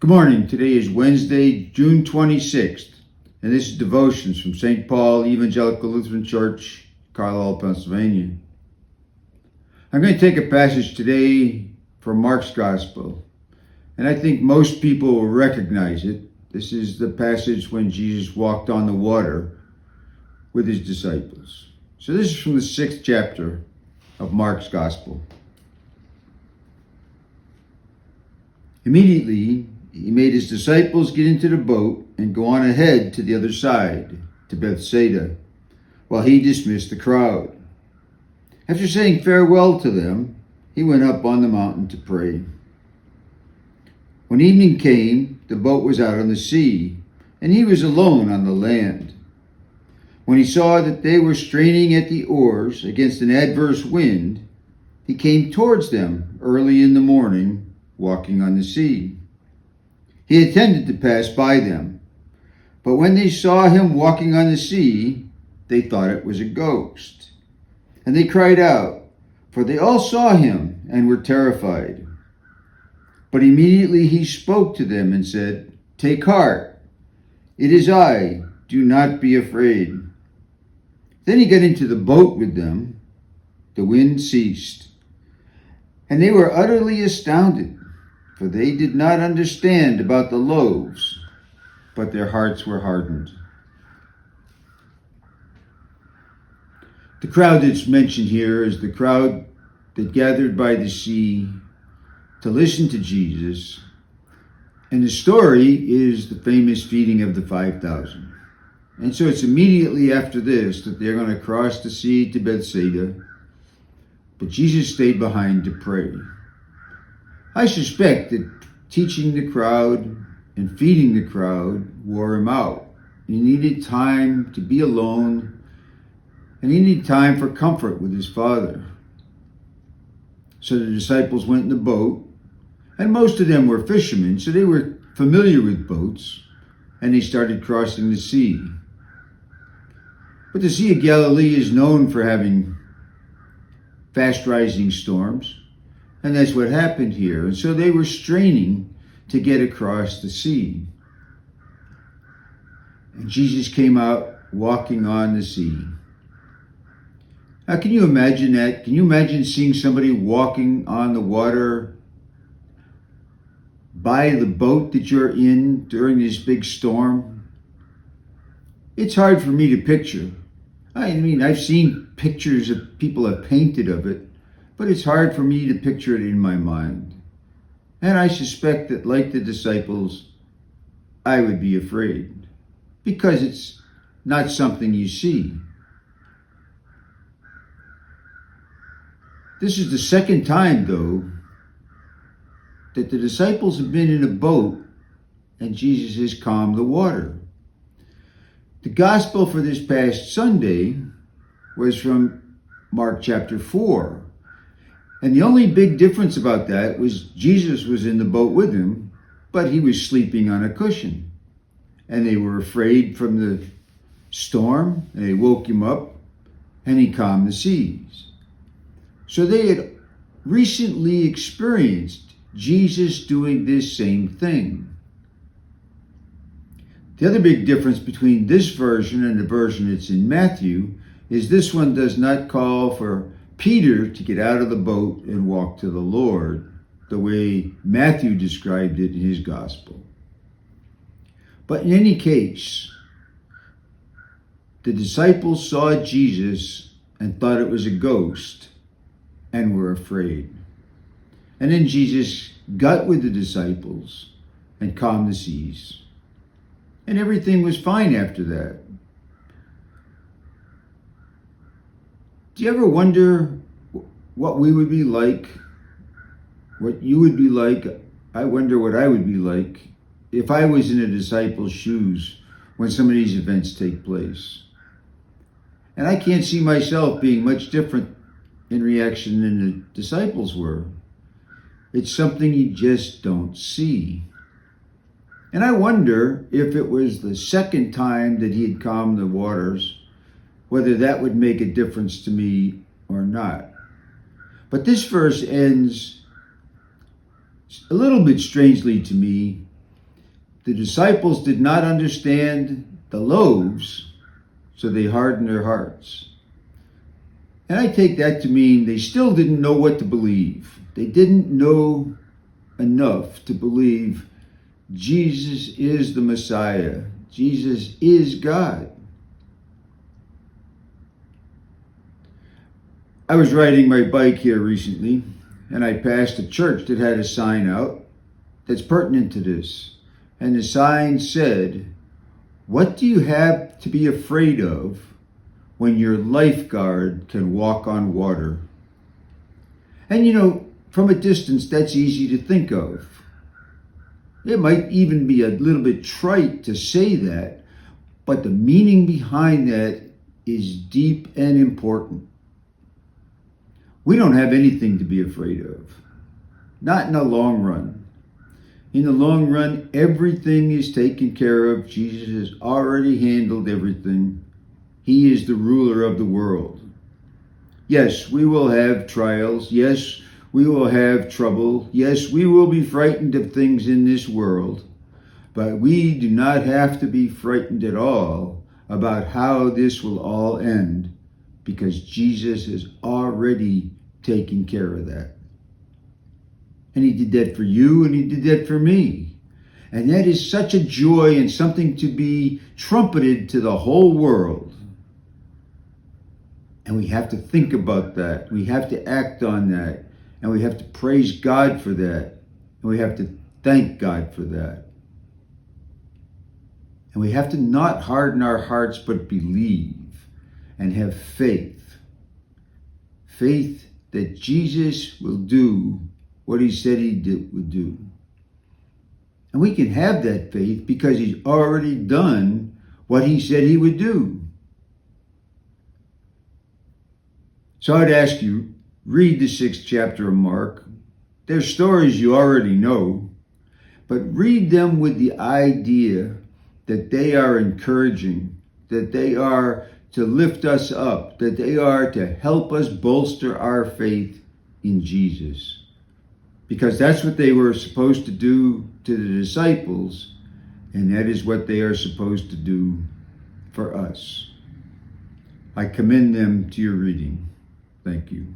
Good morning. Today is Wednesday, June 26th, and this is Devotions from St. Paul Evangelical Lutheran Church, Carlisle, Pennsylvania. I'm going to take a passage today from Mark's Gospel, and I think most people will recognize it. This is the passage when Jesus walked on the water with his disciples. So this is from the 6th chapter of Mark's Gospel. Immediately, he made his disciples get into the boat and go on ahead to the other side, to Bethsaida, while he dismissed the crowd. After saying farewell to them, he went up on the mountain to pray. When evening came, the boat was out on the sea, and he was alone on the land. When he saw that they were straining at the oars against an adverse wind, he came towards them early in the morning, walking on the sea. He intended to pass by them, but when they saw him walking on the sea, they thought it was a ghost. And they cried out, for they all saw him and were terrified. But immediately he spoke to them and said, "Take heart, it is I, do not be afraid." Then he got into the boat with them. The wind ceased, and they were utterly astounded, for they did not understand about the loaves, but their hearts were hardened. The crowd that's mentioned here is the crowd that gathered by the sea to listen to Jesus, and the story is the famous feeding of the 5,000. And so it's immediately after this that they're going to cross the sea to Bethsaida, but Jesus stayed behind to pray. I suspect that teaching the crowd and feeding the crowd wore him out. He needed time to be alone, and he needed time for comfort with his Father. So the disciples went in the boat, and most of them were fishermen, so they were familiar with boats, and they started crossing the sea. But the Sea of Galilee is known for having fast-rising storms, and that's what happened here. And so they were straining to get across the sea. And Jesus came out walking on the sea. Now, can you imagine that? Can you imagine seeing somebody walking on the water by the boat that you're in during this big storm? It's hard for me to picture. I mean, I've seen pictures that people have painted of it, but it's hard for me to picture it in my mind. And I suspect that, like the disciples, I would be afraid, because it's not something you see. This is the second time, though, that the disciples have been in a boat and Jesus has calmed the water. The gospel for this past Sunday was from Mark chapter 4. And the only big difference about that was Jesus was in the boat with him, but he was sleeping on a cushion. And they were afraid from the storm, and they woke him up, and he calmed the seas. So they had recently experienced Jesus doing this same thing. The other big difference between this version and the version that's in Matthew is this one does not call for Peter to get out of the boat and walk to the Lord, the way Matthew described it in his gospel. But in any case, the disciples saw Jesus and thought it was a ghost and were afraid. And then Jesus got with the disciples and calmed the seas. And everything was fine after that. Do you ever wonder what we would be like, what you would be like? I wonder what I would be like if I was in a disciple's shoes when some of these events take place. And I can't see myself being much different in reaction than the disciples were. It's something you just don't see. And I wonder if it was the second time that he had calmed the waters, whether that would make a difference to me or not. But this verse ends a little bit strangely to me The disciples did not understand the loaves, so they hardened their hearts. And I take that to mean they still didn't know what to believe. They didn't know enough to believe Jesus is the Messiah. Jesus is God. I was riding my bike here recently, and I passed a church that had a sign out that's pertinent to this. And the sign said, "What do you have to be afraid of when your lifeguard can walk on water?" And you know, from a distance, that's easy to think of. It might even be a little bit trite to say that, but the meaning behind that is deep and important. We don't have anything to be afraid of. Not in the long run. In the long run, everything is taken care of. Jesus has already handled everything. He is the ruler of the world. Yes, we will have trials. Yes, we will have trouble. Yes, we will be frightened of things in this world. But we do not have to be frightened at all about how this will all end, because Jesus has already taken care of that. And he did that for you, and he did that for me. And that is such a joy and something to be trumpeted to the whole world. And we have to think about that. We have to act on that. And we have to praise God for that. And we have to thank God for that. And we have to not harden our hearts, but believe and have faith. Faith that Jesus will do what he said he would do. And we can have that faith because he's already done what he said he would do. So I'd ask you, read the 6th chapter of Mark. They're stories you already know, but read them with the idea that they are encouraging, that they are to lift us up, that they are to help us bolster our faith in Jesus. Because that's what they were supposed to do to the disciples, and that is what they are supposed to do for us. I commend them to your reading. Thank you.